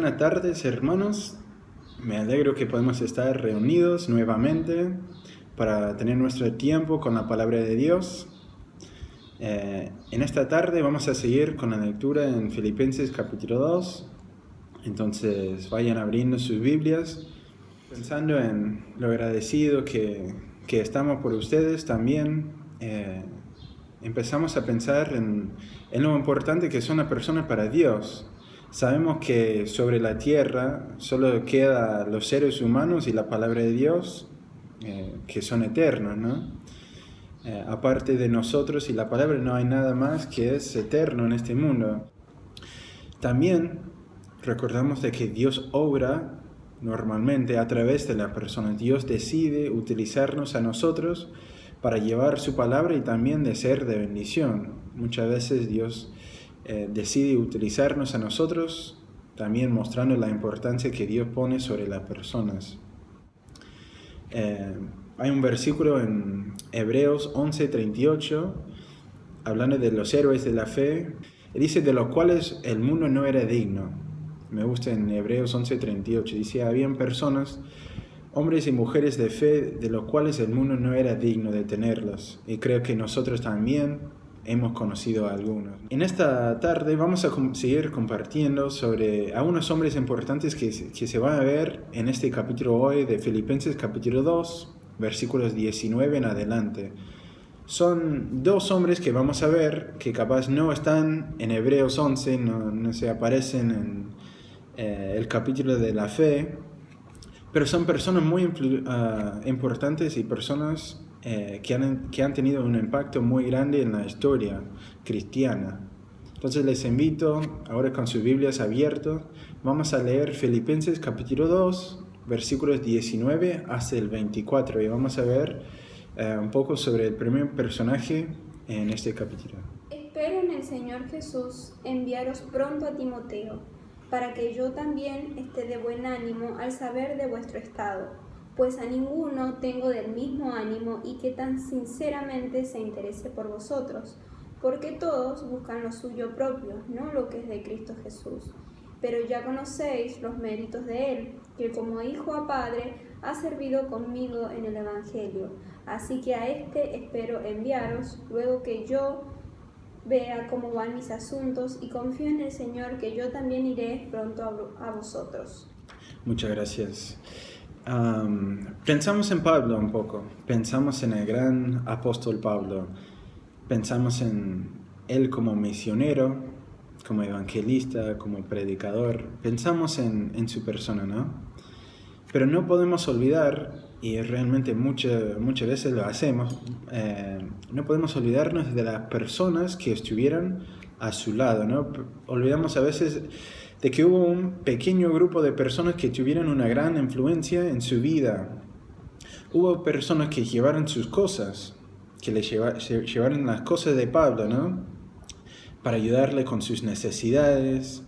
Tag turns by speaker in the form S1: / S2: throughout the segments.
S1: Buenas tardes, hermanos. Me alegro que podemos estar reunidos nuevamente para tener nuestro tiempo con la palabra de Dios. En esta tarde vamos a seguir con la lectura en Filipenses capítulo 2. Entonces vayan abriendo sus Biblias, pensando en lo agradecido que estamos por ustedes también. Empezamos a pensar en lo importante que son las personas para Dios. Sabemos que sobre la tierra solo quedan los seres humanos y la palabra de Dios, que son eternos, ¿no? Aparte de nosotros y la palabra, no hay nada más que es eterno en este mundo. También recordamos de que Dios obra normalmente a través de las personas. Dios decide utilizarnos a nosotros para llevar su palabra y también de ser de bendición. Muchas veces Dios decide utilizarnos a nosotros, también mostrando la importancia que Dios pone sobre las personas. Hay un versículo en Hebreos 11:38, hablando de los héroes de la fe, dice: de los cuales el mundo no era digno. Me gusta en Hebreos 11:38, dice: habían personas, hombres y mujeres de fe, de los cuales el mundo no era digno de tenerlos. Y creo que nosotros también hemos conocido a algunos. En esta tarde vamos a seguir compartiendo sobre algunos hombres importantes que se van a ver en este capítulo hoy de Filipenses capítulo 2, versículos 19 en adelante. Son dos hombres que vamos a ver que capaz no están en Hebreos 11, no se aparecen en el capítulo de la fe, pero son personas muy importantes y personas que han tenido un impacto muy grande en la historia cristiana. Entonces les invito, ahora con sus Biblias abiertas, vamos a leer Filipenses capítulo 2, versículos 19 hasta el 24, y vamos a ver un poco sobre el primer personaje en este capítulo.
S2: Espero en el Señor Jesús enviaros pronto a Timoteo, para que yo también esté de buen ánimo al saber de vuestro estado, pues a ninguno tengo del mismo ánimo y que tan sinceramente se interese por vosotros, porque todos buscan lo suyo propio, no lo que es de Cristo Jesús. Pero ya conocéis los méritos de él, que como hijo a padre ha servido conmigo en el Evangelio. Así que a este espero enviaros, luego que yo vea cómo van mis asuntos, y confío en el Señor que yo también iré pronto a vosotros.
S1: Muchas gracias. Pensamos en Pablo un poco, pensamos en el gran apóstol Pablo, pensamos en él como misionero, como evangelista, como predicador, pensamos en su persona, ¿no? Pero no podemos olvidar, y realmente muchas veces lo hacemos, no podemos olvidarnos de las personas que estuvieron a su lado, ¿no? Olvidamos a veces de que hubo un pequeño grupo de personas que tuvieron una gran influencia en su vida. Hubo personas que llevaron sus cosas, que llevaron las cosas de Pablo, ¿no? Para ayudarle con sus necesidades,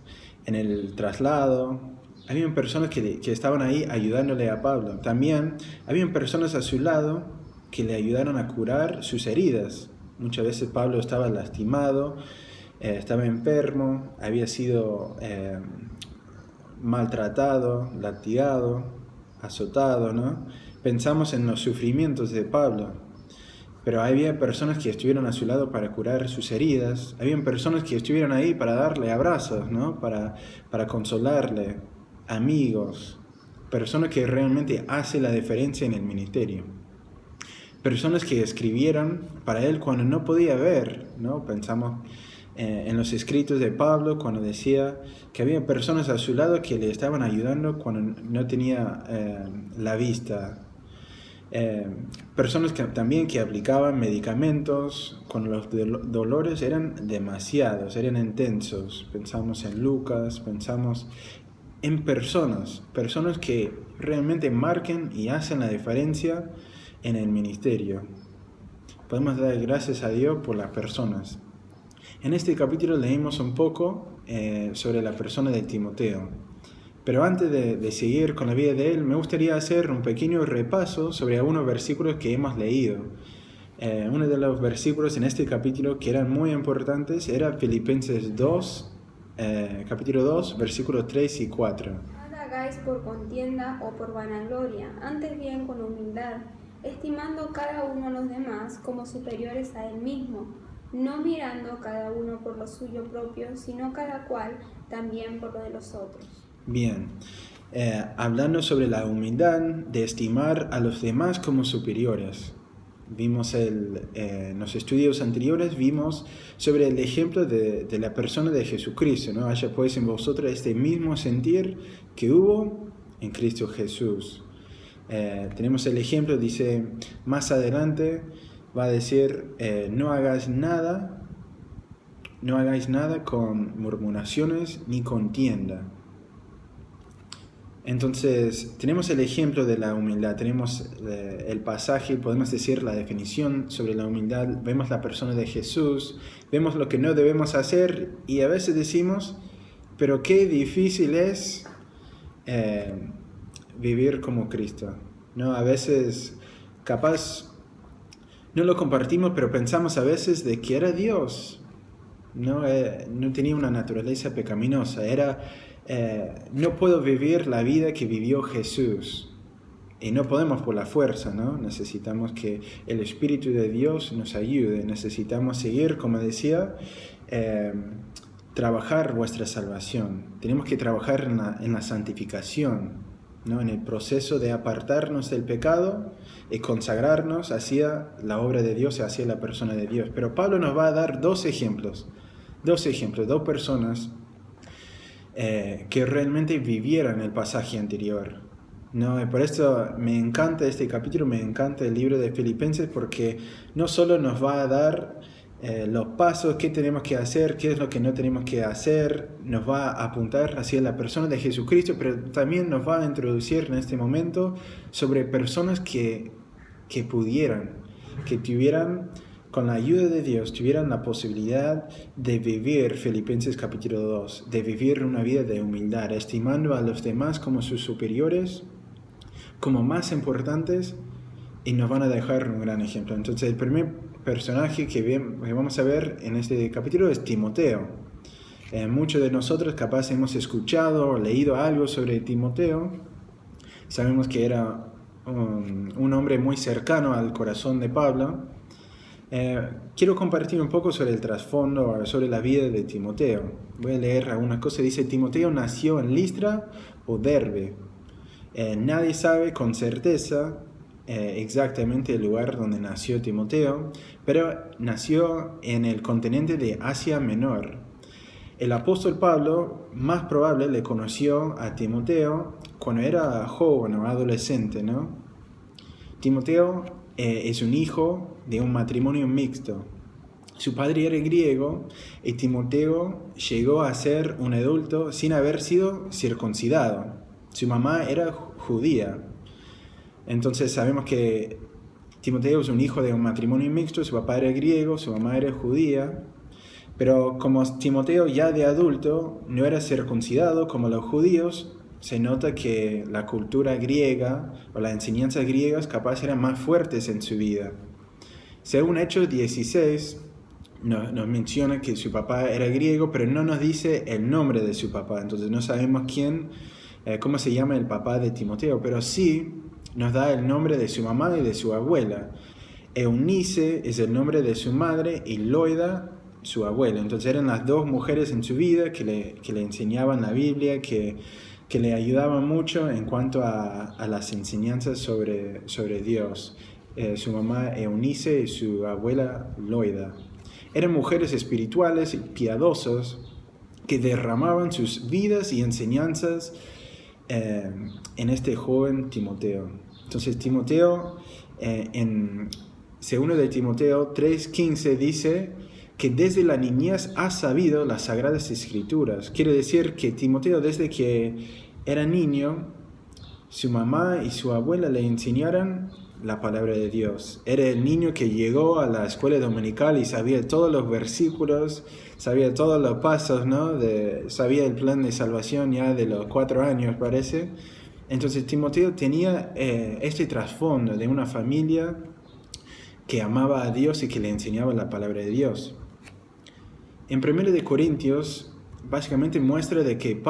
S1: en el traslado. Habían personas que estaban ahí ayudándole a Pablo. También habían personas a su lado que le ayudaron a curar sus heridas. Muchas veces Pablo estaba lastimado, estaba enfermo, había sido maltratado, latigado, azotado, ¿no? Pensamos en los sufrimientos de Pablo, pero había personas que estuvieron a su lado para curar sus heridas, habían personas que estuvieron ahí para darle abrazos, ¿no? Para consolarle, amigos, personas que realmente hacen la diferencia en el ministerio. Personas que escribieron para él cuando no podía ver, ¿no? Pensamos en los escritos de Pablo, cuando decía que había personas a su lado que le estaban ayudando cuando no tenía la vista. Personas que también aplicaban medicamentos cuando los dolores eran demasiados, eran intensos. Pensamos en Lucas, pensamos en personas que realmente marcan y hacen la diferencia en el ministerio. Podemos dar gracias a Dios por las personas. En este capítulo leímos un poco sobre la persona de Timoteo. Pero antes de seguir con la vida de él, me gustaría hacer un pequeño repaso sobre algunos versículos que hemos leído. Uno de los versículos en este capítulo que eran muy importantes era Filipenses 2, capítulo 2, versículos 3 y 4.
S2: Nada hagáis por contienda o por vanagloria, antes bien con humildad, estimando cada uno a los demás como superiores a él mismo, no mirando cada uno por lo suyo propio, sino cada cual también por lo de los otros.
S1: Bien, hablando sobre la humildad de estimar a los demás como superiores. Vimos en los estudios anteriores, vimos sobre el ejemplo de la persona de Jesucristo, ¿no? Haya pues en vosotros este mismo sentir que hubo en Cristo Jesús. Tenemos el ejemplo, dice más adelante, va a decir, no hagáis nada con murmuraciones ni contienda. Entonces, tenemos el ejemplo de la humildad, tenemos el pasaje, podemos decir la definición sobre la humildad, vemos la persona de Jesús, vemos lo que no debemos hacer y a veces decimos, pero qué difícil es vivir como Cristo, ¿no? A veces, capaz, no lo compartimos, pero pensamos a veces de que era Dios, no tenía una naturaleza pecaminosa, no puedo vivir la vida que vivió Jesús. Y no podemos por la fuerza, ¿no? Necesitamos que el Espíritu de Dios nos ayude. Necesitamos seguir, como decía, trabajar vuestra salvación. Tenemos que trabajar en la santificación, ¿no? En el proceso de apartarnos del pecado y consagrarnos hacia la obra de Dios y hacia la persona de Dios. Pero Pablo nos va a dar dos personas que realmente vivieran el pasaje anterior, ¿no? Y por eso me encanta este capítulo, me encanta el libro de Filipenses, porque no solo nos va a dar los pasos, qué tenemos que hacer, qué es lo que no tenemos que hacer, nos va a apuntar hacia la persona de Jesucristo, pero también nos va a introducir en este momento sobre personas que tuvieran, con la ayuda de Dios, tuvieran la posibilidad de vivir Filipenses capítulo 2, de vivir una vida de humildad, estimando a los demás como sus superiores, como más importantes, y nos van a dejar un gran ejemplo. Entonces, el primer personaje que vamos a ver en este capítulo es Timoteo. Muchos de nosotros capaz hemos escuchado o leído algo sobre Timoteo. Sabemos que era un hombre muy cercano al corazón de Pablo. Quiero compartir un poco sobre el trasfondo, sobre la vida de Timoteo. Voy a leer algunas cosas. Dice, Timoteo nació en Listra o Derbe. Nadie sabe con certeza exactamente el lugar donde nació Timoteo, pero nació en el continente de Asia Menor. El apóstol Pablo, más probable, le conoció a Timoteo cuando era joven o adolescente, ¿no? Timoteo es un hijo de un matrimonio mixto. Su padre era griego y Timoteo llegó a ser un adulto sin haber sido circuncidado. Su mamá era judía. Entonces sabemos que Timoteo es un hijo de un matrimonio mixto, su papá era griego, su mamá era judía. Pero como Timoteo ya de adulto no era circuncidado como los judíos, se nota que la cultura griega o las enseñanzas griegas capaz eran más fuertes en su vida. Según Hechos 16, nos menciona que su papá era griego, pero no nos dice el nombre de su papá. Entonces no sabemos cómo se llama el papá de Timoteo, pero sí nos da el nombre de su mamá y de su abuela. Eunice es el nombre de su madre y Loida su abuela. Entonces eran las dos mujeres en su vida que le enseñaban la Biblia, que le ayudaban mucho en cuanto a las enseñanzas sobre Dios. Su mamá Eunice y su abuela Loida. Eran mujeres espirituales y piadosas que derramaban sus vidas y enseñanzas en este joven Timoteo. Entonces Timoteo, en 2 de Timoteo 3:15 dice que desde la niñez ha sabido las Sagradas Escrituras. Quiere decir que Timoteo, desde que era niño, su mamá y su abuela le enseñaron la palabra de Dios. Era el niño que llegó a la escuela dominical y sabía todos los versículos, sabía todos los pasos, ¿no? Sabía el plan de salvación ya de los 4 años, parece. Entonces Timoteo tenía este trasfondo de una familia que amaba a Dios y que le enseñaba la palabra de Dios. En 1 de Corintios, básicamente muestra de que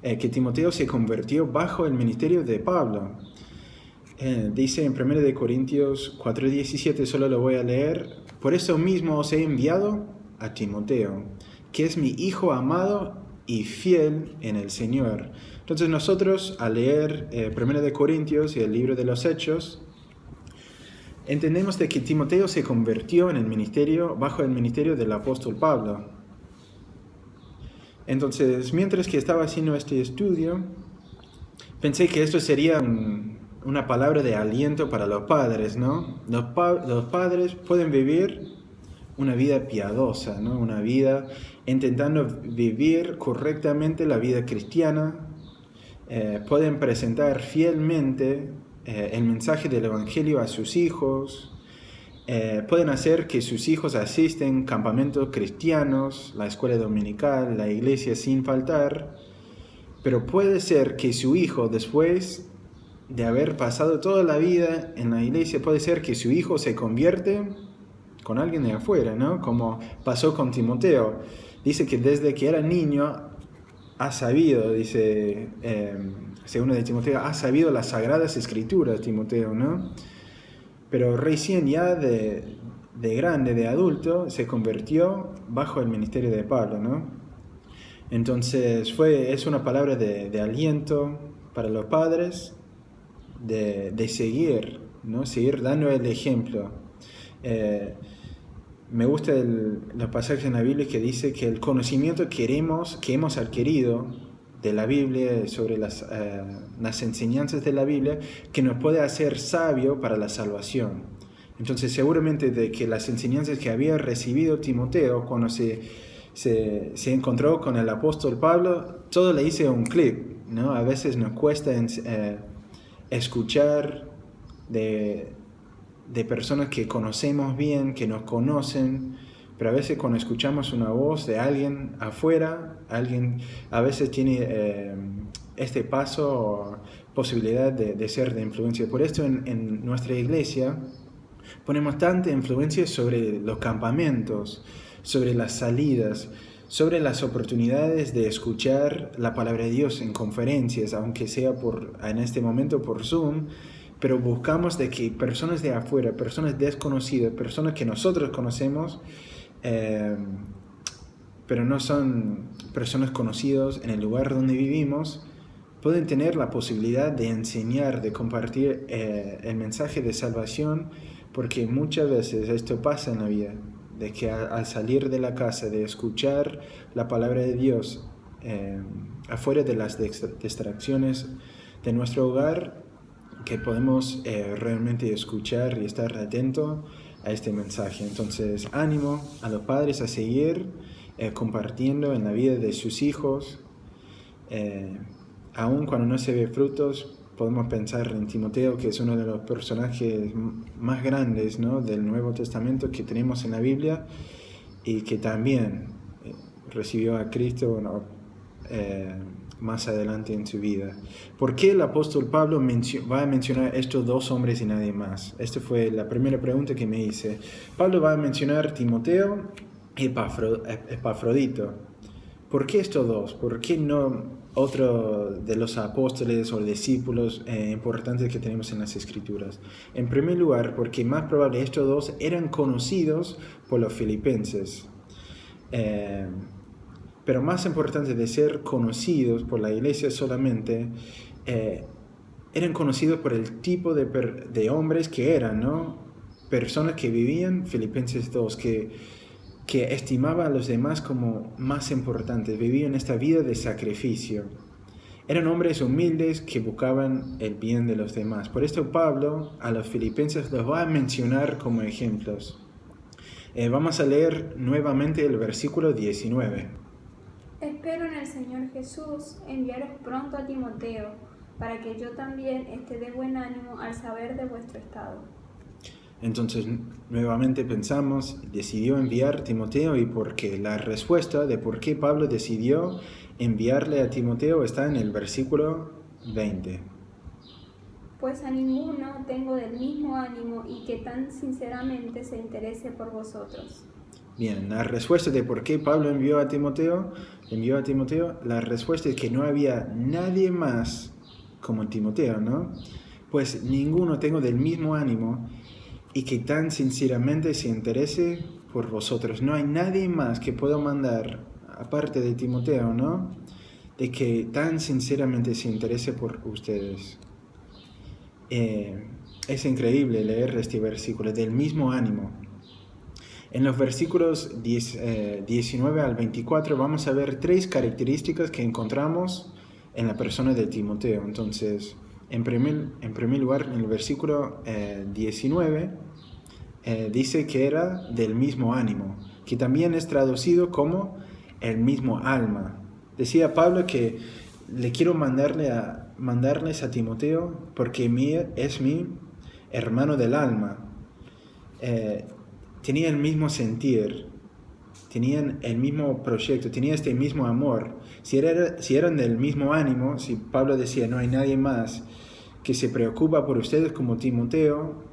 S1: que Timoteo se convirtió bajo el ministerio de Pablo. Dice en 1 Corintios 4:17, solo lo voy a leer: por eso mismo os he enviado a Timoteo, que es mi hijo amado y fiel en el Señor. Entonces nosotros, al leer 1 Corintios y el libro de los Hechos, entendemos de que Timoteo se convirtió en el ministerio, bajo el ministerio del apóstol Pablo. Entonces, mientras que estaba haciendo este estudio, pensé que esto sería una palabra de aliento para los padres, ¿no? Los padres pueden vivir una vida piadosa, ¿no? Una vida intentando vivir correctamente la vida cristiana. Pueden presentar fielmente el mensaje del Evangelio a sus hijos. Pueden hacer que sus hijos asisten a campamentos cristianos, la escuela dominical, la iglesia sin faltar. Pero puede ser que su hijo, después de haber pasado toda la vida en la iglesia, puede ser que su hijo se convierte con alguien de afuera, ¿no? Como pasó con Timoteo. Dice que desde que era niño ha sabido, dice, segundo de Timoteo, ha sabido las sagradas escrituras, Timoteo, ¿no? Pero recién ya de grande, de adulto, se convirtió bajo el ministerio de Pablo, ¿no? Entonces es una palabra de aliento para los padres, de seguir, ¿no? Seguir dando el ejemplo. Me gusta los pasajes en la Biblia que dice que el conocimiento que hemos adquirido de la Biblia, sobre las enseñanzas de la Biblia, que nos puede hacer sabio para la salvación. Entonces seguramente de que las enseñanzas que había recibido Timoteo cuando se encontró con el apóstol Pablo, todo le hizo un clic, ¿no? A veces nos cuesta escuchar de personas que conocemos bien, que nos conocen, pero a veces cuando escuchamos una voz de alguien afuera, alguien a veces tiene este paso o posibilidad de ser de influencia. Por esto en nuestra iglesia ponemos tanta influencia sobre los campamentos, sobre las salidas, sobre las oportunidades de escuchar la palabra de Dios en conferencias, aunque sea en este momento por Zoom, pero buscamos de que personas de afuera, personas desconocidas, personas que nosotros conocemos, pero no son personas conocidas en el lugar donde vivimos, pueden tener la posibilidad de enseñar, de compartir el mensaje de salvación, porque muchas veces esto pasa en la vida, de que al salir de la casa, de escuchar la palabra de Dios afuera de las distracciones de nuestro hogar, que podemos realmente escuchar y estar atentos a este mensaje. Entonces, ánimo a los padres a seguir compartiendo en la vida de sus hijos. Aun cuando no se ve frutos, podemos pensar en Timoteo, que es uno de los personajes más grandes, ¿no?, del Nuevo Testamento que tenemos en la Biblia, y que también recibió a Cristo, ¿no?, más adelante en su vida. ¿Por qué el apóstol Pablo va a mencionar estos dos hombres y nadie más? Esta fue la primera pregunta que me hice. Pablo va a mencionar Timoteo y Epafrodito. ¿Por qué estos dos? ¿Por qué no otro de los apóstoles o discípulos importantes que tenemos en las Escrituras? En primer lugar, porque más probable estos dos eran conocidos por los filipenses. Pero más importante de ser conocidos por la iglesia solamente, eran conocidos por el tipo de hombres que eran, ¿no? Personas que vivían, Filipenses 2, que estimaban a los demás como más importantes, vivían esta vida de sacrificio. Eran hombres humildes que buscaban el bien de los demás. Por esto Pablo a los filipenses los va a mencionar como ejemplos. Vamos a leer nuevamente el versículo 19.
S2: Espero en el Señor Jesús enviaros pronto a Timoteo, para que yo también esté de buen ánimo al saber de vuestro estado.
S1: Entonces, nuevamente pensamos, decidió enviar a Timoteo, y por qué. La respuesta de por qué Pablo decidió enviarle a Timoteo está en el versículo 20.
S2: Pues a ninguno tengo del mismo ánimo y que tan sinceramente se interese por vosotros.
S1: Bien, la respuesta de por qué Pablo envió a Timoteo, la respuesta es que no había nadie más como Timoteo, ¿no? Pues ninguno tengo del mismo ánimo y que tan sinceramente se interese por vosotros. No hay nadie más que pueda mandar, aparte de Timoteo, ¿no? De que tan sinceramente se interese por ustedes. Es increíble leer este versículo, del mismo ánimo. En los versículos 19 al 24 vamos a ver 3 características que encontramos en la persona de Timoteo. Entonces, en primer lugar, en el versículo 19 dice que era del mismo ánimo, que también es traducido como el mismo alma. Decía Pablo que le quiero mandarles a Timoteo porque es mi hermano del alma. Tenía el mismo sentir, tenían el mismo proyecto, tenía este mismo amor. Si eran del mismo ánimo, si Pablo decía no hay nadie más que se preocupa por ustedes como Timoteo,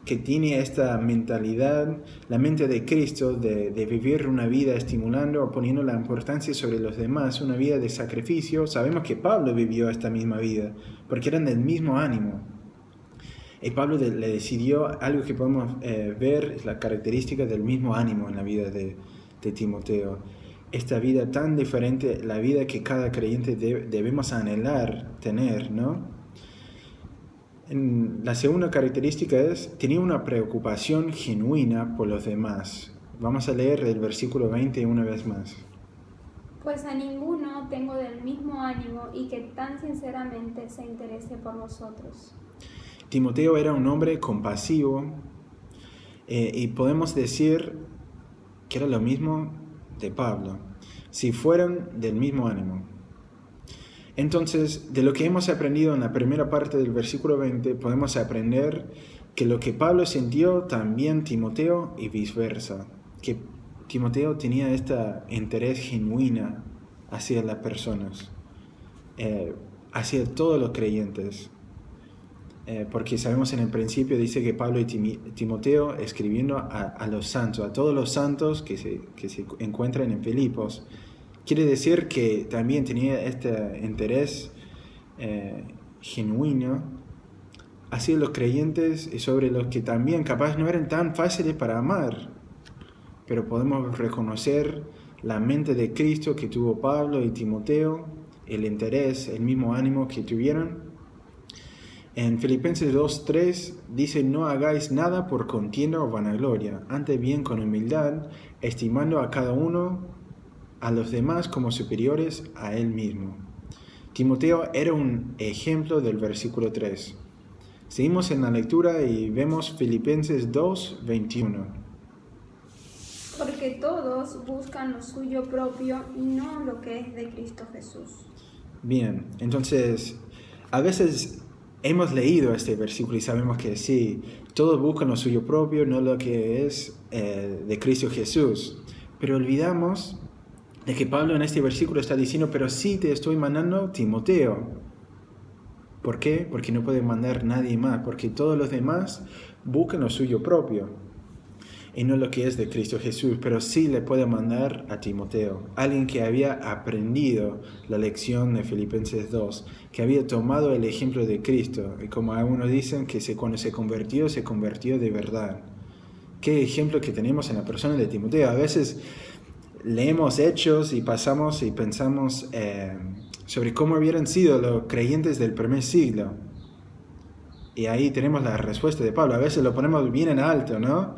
S1: que tiene esta mentalidad, la mente de Cristo, de vivir una vida estimulando o poniendo la importancia sobre los demás, una vida de sacrificio. Sabemos que Pablo vivió esta misma vida, porque eran del mismo ánimo. Y Pablo le decidió, algo que podemos ver, es la característica del mismo ánimo en la vida de Timoteo. Esta vida tan diferente, la vida que cada creyente debemos anhelar tener, ¿no? La segunda característica es, tenía una preocupación genuina por los demás. Vamos a leer el versículo 20 una vez más.
S2: Pues a ninguno tengo del mismo ánimo y que tan sinceramente se interese por vosotros.
S1: Timoteo era un hombre compasivo y podemos decir que era lo mismo de Pablo, si fueran del mismo ánimo. Entonces, de lo que hemos aprendido en la primera parte del versículo 20, podemos aprender que lo que Pablo sintió también Timoteo y viceversa, que Timoteo tenía este interés genuino hacia las personas, hacia todos los creyentes. Porque sabemos en el principio dice que Pablo y Timoteo escribiendo a los santos, a todos los santos que se encuentran en Filipos. Quiere decir que también tenía este interés genuino hacia los creyentes y sobre los que también capaz no eran tan fáciles para amar. Pero podemos reconocer la mente de Cristo que tuvo Pablo y Timoteo, el interés, el mismo ánimo que tuvieron. En Filipenses 2:3 dice, no hagáis nada por contienda o vanagloria, antes bien con humildad, estimando a cada uno a los demás como superiores a él mismo. Timoteo era un ejemplo del versículo 3. Seguimos en la lectura y vemos Filipenses 2:21.
S2: Porque todos buscan lo suyo propio y no lo que es de Cristo Jesús.
S1: Bien, entonces, a veces hemos leído este versículo y sabemos que sí, todos buscan lo suyo propio, no lo que es de Cristo Jesús. Pero olvidamos de que Pablo en este versículo está diciendo, pero sí te estoy mandando Timoteo. ¿Por qué? Porque no puede mandar nadie más, porque todos los demás buscan lo suyo propio y no lo que es de Cristo Jesús, pero sí le puede mandar a Timoteo, alguien que había aprendido la lección de Filipenses 2, que había tomado el ejemplo de Cristo, y como algunos dicen que cuando se convirtió de verdad. Qué ejemplo que tenemos en la persona de Timoteo. A veces leemos hechos y pasamos y pensamos sobre cómo hubieran sido los creyentes del primer siglo. Y ahí tenemos la respuesta de Pablo. A veces lo ponemos bien en alto, ¿no?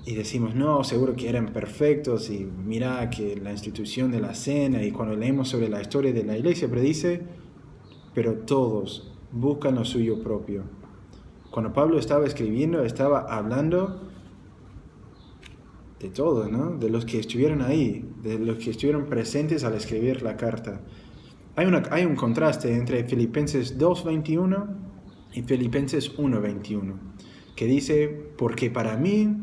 S1: Y decimos, no, seguro que eran perfectos. Y mira que la institución de la cena. Y cuando leemos sobre la historia de la iglesia, pero dice, pero todos buscan lo suyo propio. Cuando Pablo estaba escribiendo, estaba hablando de todos, ¿no? De los que estuvieron ahí, de los que estuvieron presentes al escribir la carta. Hay un contraste entre Filipenses 2:21 y Filipenses 1:21, que dice, porque para mí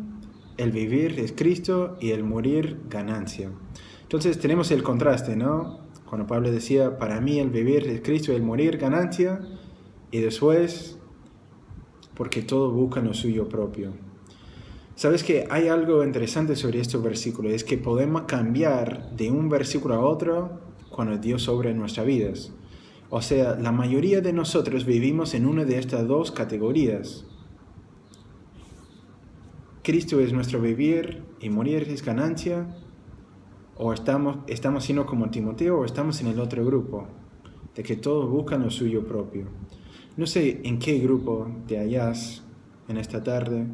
S1: el vivir es Cristo y el morir ganancia. Entonces tenemos el contraste, ¿no? Cuando Pablo decía, para mí el vivir es Cristo y el morir ganancia, y después, porque todos buscan lo suyo propio. Sabes que hay algo interesante sobre este versículo, es que podemos cambiar de un versículo a otro cuando Dios obra en nuestras vidas. O sea, la mayoría de nosotros vivimos en una de estas dos categorías. Cristo es nuestro vivir y morir es ganancia, o estamos siendo como Timoteo, o estamos en el otro grupo, de que todos buscan lo suyo propio. No sé en qué grupo te hallas en esta tarde,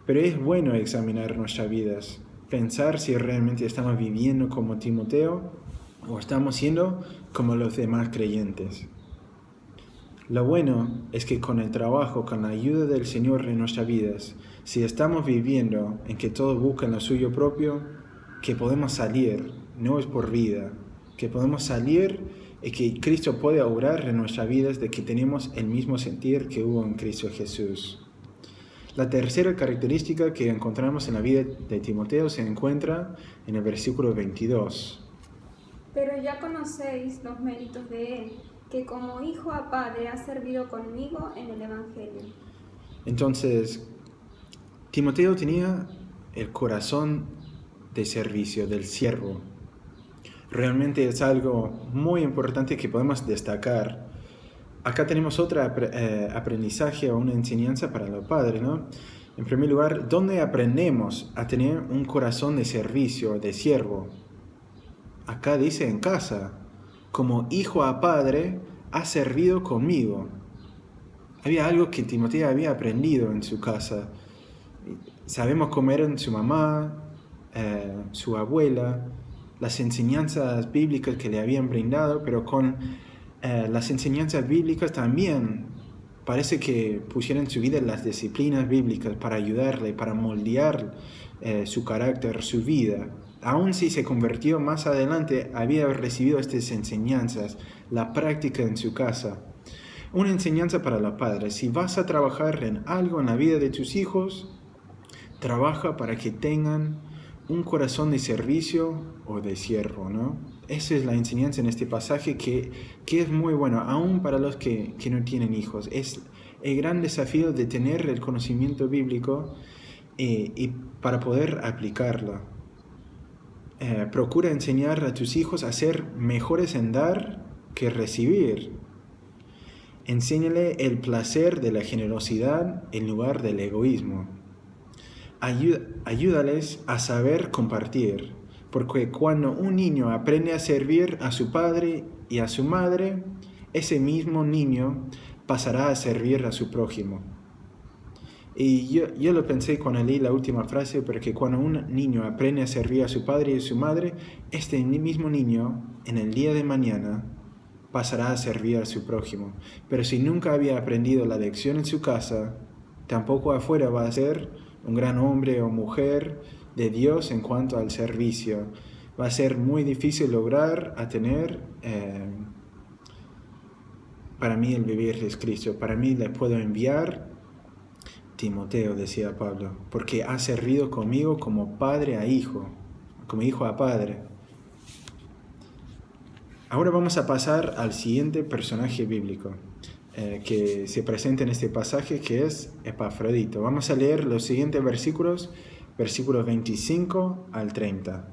S1: pero es bueno examinar nuestras vidas, pensar si realmente estamos viviendo como Timoteo o estamos siendo como los demás creyentes. Lo bueno es que con el trabajo, con la ayuda del Señor en nuestras vidas, si estamos viviendo en que todos buscan lo suyo propio, que podemos salir, no es por vida, que podemos salir y que Cristo puede obrar en nuestras vidas de que tenemos el mismo sentir que hubo en Cristo Jesús. La tercera característica que encontramos en la vida de Timoteo se encuentra en el versículo 22.
S2: Pero ya conocéis los méritos de él, que como hijo a padre ha servido conmigo en el Evangelio.
S1: Entonces, Timoteo tenía el corazón de servicio, del siervo. Realmente es algo muy importante que podemos destacar. Acá tenemos otro aprendizaje o una enseñanza para los padres, ¿no? En primer lugar, ¿dónde aprendemos a tener un corazón de servicio, de siervo? Acá dice en casa, como hijo a padre, ha servido conmigo. Había algo que Timoteo había aprendido en su casa. Sabemos cómo eran su mamá, su abuela, las enseñanzas bíblicas que le habían brindado, pero con las enseñanzas bíblicas también parece que pusieron en su vida las disciplinas bíblicas para ayudarle, para moldear su carácter, su vida. Aun si se convirtió más adelante, había recibido estas enseñanzas, la práctica en su casa. Una enseñanza para los padres: si vas a trabajar en algo en la vida de tus hijos, trabaja para que tengan un corazón de servicio o de siervo, ¿no? Esa es la enseñanza en este pasaje que es muy bueno, aún para los que no tienen hijos. Es el gran desafío de tener el conocimiento bíblico y para poder aplicarlo. Procura enseñar a tus hijos a ser mejores en dar que recibir. Enséñale el placer de la generosidad en lugar del egoísmo. Ayúdales a saber compartir, porque cuando un niño aprende a servir a su padre y a su madre, ese mismo niño pasará a servir a su prójimo. Y yo lo pensé cuando leí la última frase, porque cuando un niño aprende a servir a su padre y a su madre, este mismo niño, en el día de mañana, pasará a servir a su prójimo. Pero si nunca había aprendido la lección en su casa, tampoco afuera va a ser un gran hombre o mujer de Dios en cuanto al servicio. Va a ser muy difícil lograr a tener, para mí el vivir es Cristo. Para mí le puedo enviar Timoteo, decía Pablo, porque ha servido conmigo como padre a hijo, como hijo a padre. Ahora vamos a pasar al siguiente personaje bíblico que se presenta en este pasaje, que es Epafrodito. Vamos a leer los siguientes versículos 25 al 30.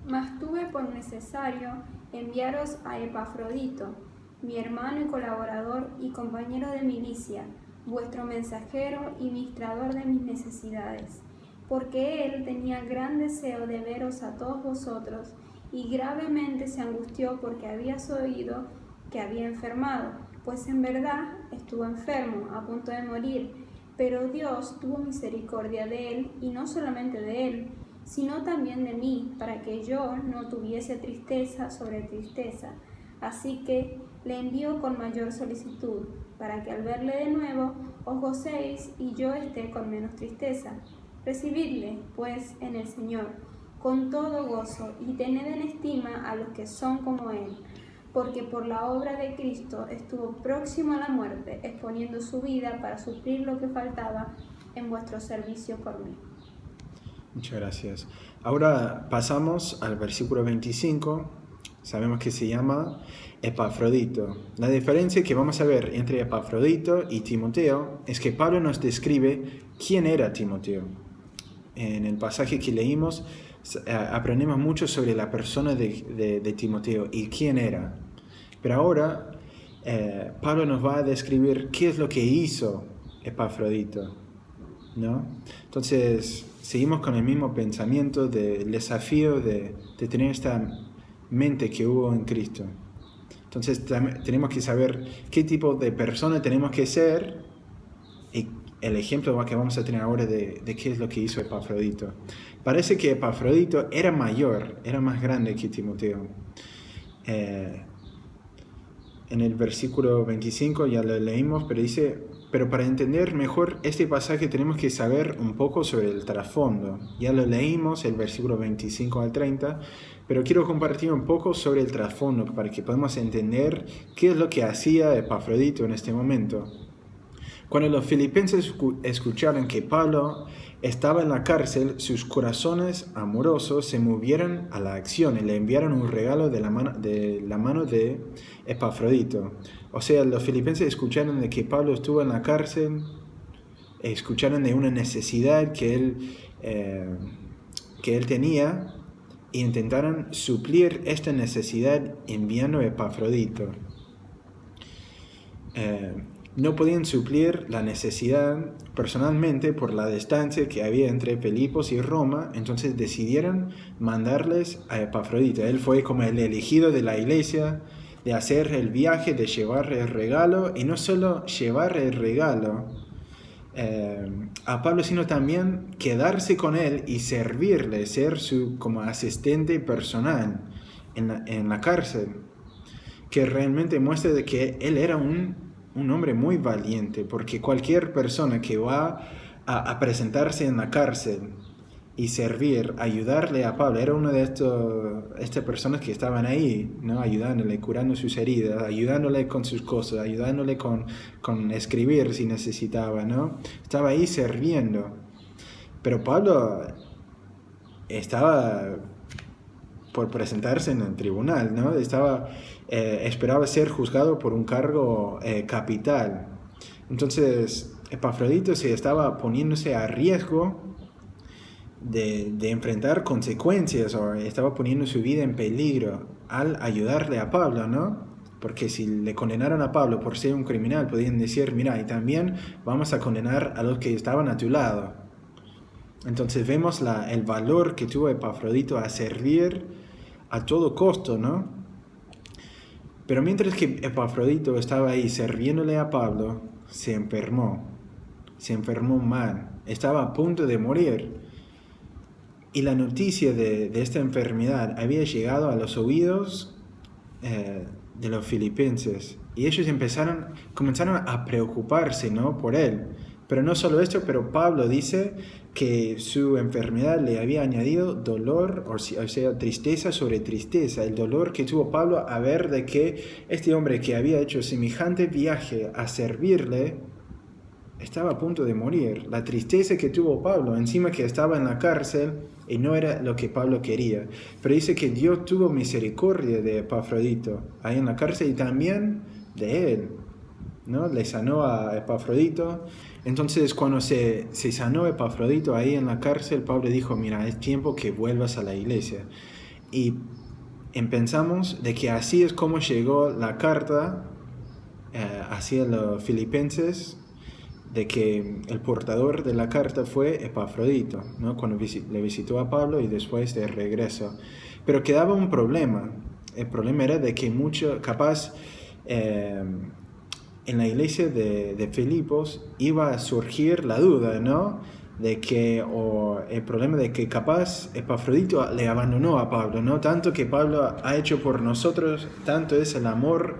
S2: Mas tuve por necesario enviaros a Epafrodito, mi hermano y colaborador y compañero de milicia, vuestro mensajero y ministrador de mis necesidades, porque él tenía gran deseo de veros a todos vosotros, y gravemente se angustió porque habías oído que había enfermado, pues en verdad estuvo enfermo, a punto de morir, pero Dios tuvo misericordia de él, y no solamente de él, sino también de mí, para que yo no tuviese tristeza sobre tristeza. Así que le envío con mayor solicitud, para que al verle de nuevo os gocéis y yo esté con menos tristeza. Recibidle, pues, en el Señor, con todo gozo, y tened en estima a los que son como él, porque por la obra de Cristo estuvo próximo a la muerte, exponiendo su vida para suplir lo que faltaba en vuestro servicio por mí.
S1: Muchas gracias. Ahora pasamos al versículo 25. sabemos que se llama Epafrodito. La diferencia que vamos a ver entre Epafrodito y Timoteo es que Pablo nos describe quién era Timoteo. En el pasaje que leímos aprendemos mucho sobre la persona de Timoteo y quién era. Pero ahora Pablo nos va a describir qué es lo que hizo Epafrodito, ¿no? Entonces seguimos con el mismo pensamiento del desafío de tener esta mente que hubo en Cristo. Entonces tenemos que saber qué tipo de persona tenemos que ser, y el ejemplo que vamos a tener ahora de qué es lo que hizo Epafrodito. Parece que Epafrodito era mayor, era más grande que Timoteo. En el versículo 25 ya lo leímos, pero dice: pero para entender mejor este pasaje tenemos que saber un poco sobre el trasfondo. Ya lo leímos, el versículo 25 al 30, pero quiero compartir un poco sobre el trasfondo para que podamos entender qué es lo que hacía Epafrodito en este momento. Cuando los filipenses escucharon que Pablo estaba en la cárcel, sus corazones amorosos se movieron a la acción y le enviaron un regalo de la mano de Epafrodito. O sea, los filipenses escucharon de que Pablo estuvo en la cárcel, escucharon de una necesidad que él tenía, y intentaron suplir esta necesidad enviando a Epafrodito. No podían suplir la necesidad personalmente por la distancia que había entre Filipos y Roma, entonces decidieron mandarles a Epafrodito. Él fue como el elegido de la iglesia, de hacer el viaje, de llevar el regalo, y no solo llevar el regalo a Pablo, sino también quedarse con él y servirle, ser su como asistente personal en la cárcel, que realmente muestra de que él era un hombre muy valiente, porque cualquier persona que va a presentarse en la cárcel y servir, ayudarle a Pablo, era una de estas personas que estaban ahí, ¿no? Ayudándole, curando sus heridas, ayudándole con sus cosas, ayudándole con escribir si necesitaba, ¿no? Estaba ahí sirviendo. Pero Pablo estaba por presentarse en el tribunal, ¿no? Esperaba ser juzgado por un cargo capital. Entonces Epafrodito se estaba poniéndose a riesgo de enfrentar consecuencias, o estaba poniendo su vida en peligro al ayudarle a Pablo, ¿no? Porque si le condenaron a Pablo por ser un criminal, podían decir: mira, y también vamos a condenar a los que estaban a tu lado. Entonces vemos el valor que tuvo Epafrodito a servir a todo costo, ¿no? Pero mientras que Epafrodito estaba ahí sirviéndole a Pablo, se enfermó mal, estaba a punto de morir. Y la noticia de esta enfermedad había llegado a los oídos de los filipenses, y ellos comenzaron a preocuparse, ¿no? Por él. Pero no solo esto, pero Pablo dice que su enfermedad le había añadido dolor, o sea, tristeza sobre tristeza. El dolor que tuvo Pablo a ver de que este hombre que había hecho semejante viaje a servirle estaba a punto de morir. La tristeza que tuvo Pablo, encima que estaba en la cárcel y no era lo que Pablo quería. Pero dice que Dios tuvo misericordia de Epafrodito ahí en la cárcel, y también de él, ¿no? Le sanó a Epafrodito. Entonces cuando se sanó Epafrodito ahí en la cárcel, Pablo dijo: mira, es tiempo que vuelvas a la iglesia. Y pensamos de que así es como llegó la carta hacia los filipenses, de que el portador de la carta fue Epafrodito, ¿no? Cuando le visitó a Pablo y después de regreso. Pero quedaba un problema. El problema era de que en la iglesia de Filipos iba a surgir la duda, ¿no? O el problema de que capaz Epafrodito le abandonó a Pablo, ¿no? Tanto que Pablo ha hecho por nosotros, tanto es el amor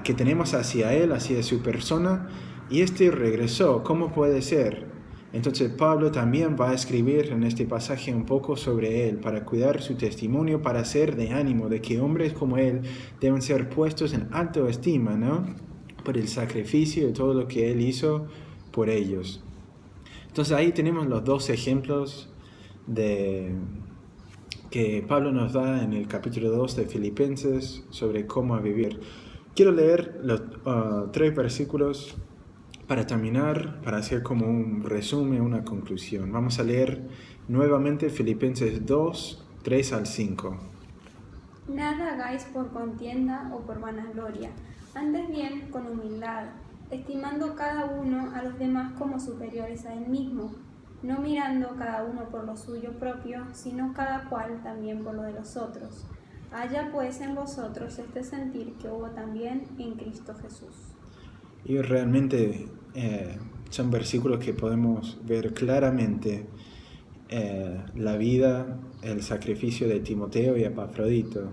S1: que tenemos hacia él, hacia su persona, y regresó. ¿Cómo puede ser? Entonces Pablo también va a escribir en este pasaje un poco sobre él, para cuidar su testimonio, para ser de ánimo de que hombres como él deben ser puestos en alta estima, ¿no? Por el sacrificio y todo lo que él hizo por ellos. Entonces ahí tenemos los dos ejemplos de que Pablo nos da en el capítulo 2 de Filipenses sobre cómo vivir. Quiero leer los 3 versículos para terminar, para hacer como un resumen, una conclusión. Vamos a leer nuevamente Filipenses 2, 3 al 5.
S2: Nada hagáis por contienda o por vanagloria, antes bien con humildad, estimando cada uno a los demás como superiores a él mismo, no mirando cada uno por lo suyo propio, sino cada cual también por lo de los otros. Haya pues en vosotros este sentir que hubo también en Cristo Jesús.
S1: Y realmente son versículos que podemos ver claramente la vida, el sacrificio de Timoteo y Epafrodito.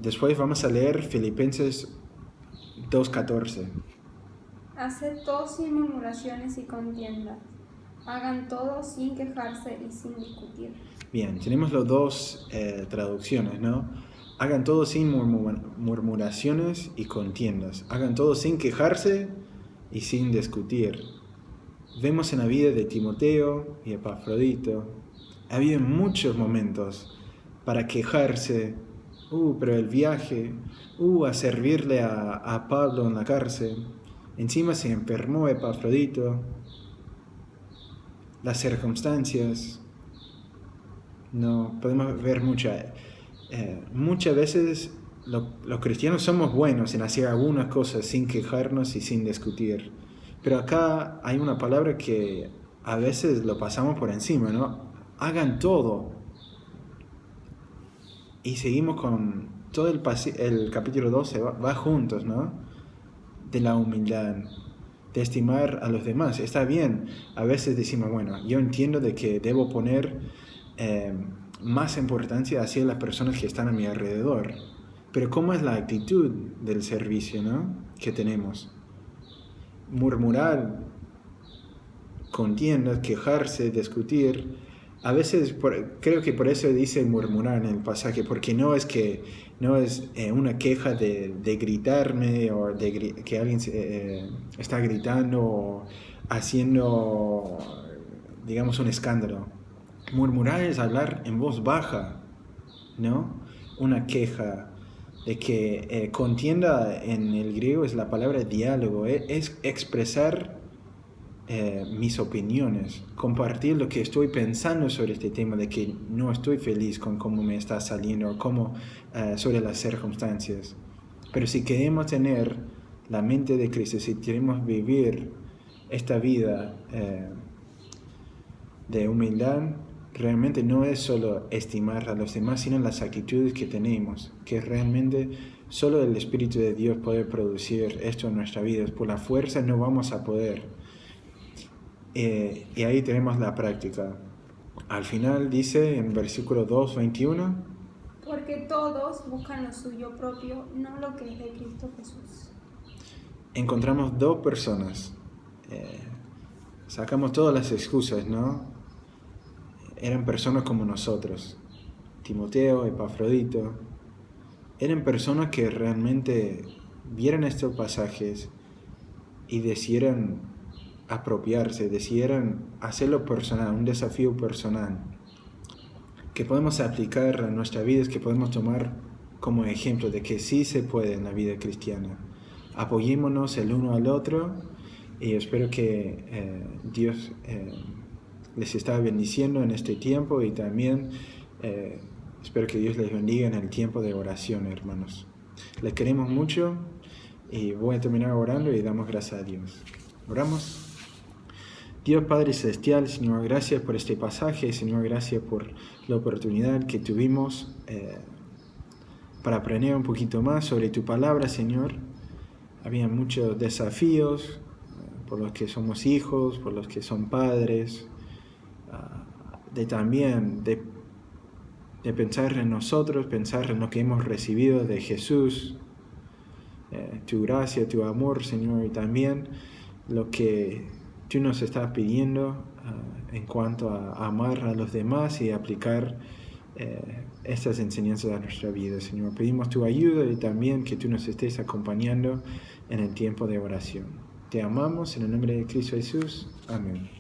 S1: Después vamos a leer Filipenses 2:14.
S2: Haced todo sin murmuraciones y contiendas. Hagan todo sin quejarse y sin discutir.
S1: Bien, tenemos las 2 traducciones, ¿no? Hagan todo sin murmuraciones y contiendas. Hagan todo sin quejarse y sin discutir. Vemos en la vida de Timoteo y Epafrodito, había muchos momentos para quejarse. Pero el viaje, a servirle a Pablo en la cárcel. Encima se enfermó Epafrodito. Las circunstancias. No, podemos ver muchas veces los cristianos somos buenos en hacer algunas cosas sin quejarnos y sin discutir. Pero acá hay una palabra que a veces lo pasamos por encima, ¿no? Hagan todo. Y seguimos con todo el capítulo 12, va juntos, ¿no? De la humildad, de estimar a los demás. Está bien, a veces decimos, bueno, yo entiendo de que debo poner más importancia hacia las personas que están a mi alrededor. Pero ¿cómo es la actitud del servicio, ¿no? Que tenemos? Murmurar, contiendas, quejarse, discutir. A veces creo que por eso dice murmurar en el pasaje, porque no es una queja de gritarme o que alguien está gritando o haciendo, digamos, un escándalo. Murmurar es hablar en voz baja, ¿no? Una queja de que contienda en el griego es la palabra diálogo, es expresar mis opiniones, compartir lo que estoy pensando sobre este tema, de que no estoy feliz con cómo me está saliendo, sobre las circunstancias. Pero si queremos tener la mente de Cristo, si queremos vivir esta vida de humildad, realmente no es solo estimar a los demás, sino las actitudes que tenemos, que realmente solo el Espíritu de Dios puede producir esto en nuestra vida. Por la fuerza no vamos a poder. Y ahí tenemos la práctica. Al final dice en versículo 2:21,
S2: porque todos buscan lo suyo propio, no lo que es de Cristo Jesús.
S1: Encontramos 2 personas. Sacamos todas las excusas, ¿no? Eran personas como nosotros. Timoteo, Epafrodito. Eran personas que realmente vieron estos pasajes y decidieron apropiarse, decidieron hacerlo personal, un desafío personal que podemos aplicar a nuestra vida, que podemos tomar como ejemplo de que sí se puede en la vida cristiana. Apoyémonos el uno al otro y espero que Dios les está bendiciendo en este tiempo y también espero que Dios les bendiga en el tiempo de oración, hermanos. Les queremos mucho y voy a terminar orando y damos gracias a Dios. Oramos. Dios Padre Celestial, Señor, gracias por este pasaje, Señor, gracias por la oportunidad que tuvimos para aprender un poquito más sobre tu palabra, Señor. Había muchos desafíos por los que somos hijos, por los que son padres, de pensar en nosotros, pensar en lo que hemos recibido de Jesús, tu gracia, tu amor, Señor, y también lo que tú nos estás pidiendo en cuanto a amar a los demás y aplicar estas enseñanzas a nuestra vida, Señor. Pedimos tu ayuda y también que tú nos estés acompañando en el tiempo de oración. Te amamos en el nombre de Cristo Jesús. Amén.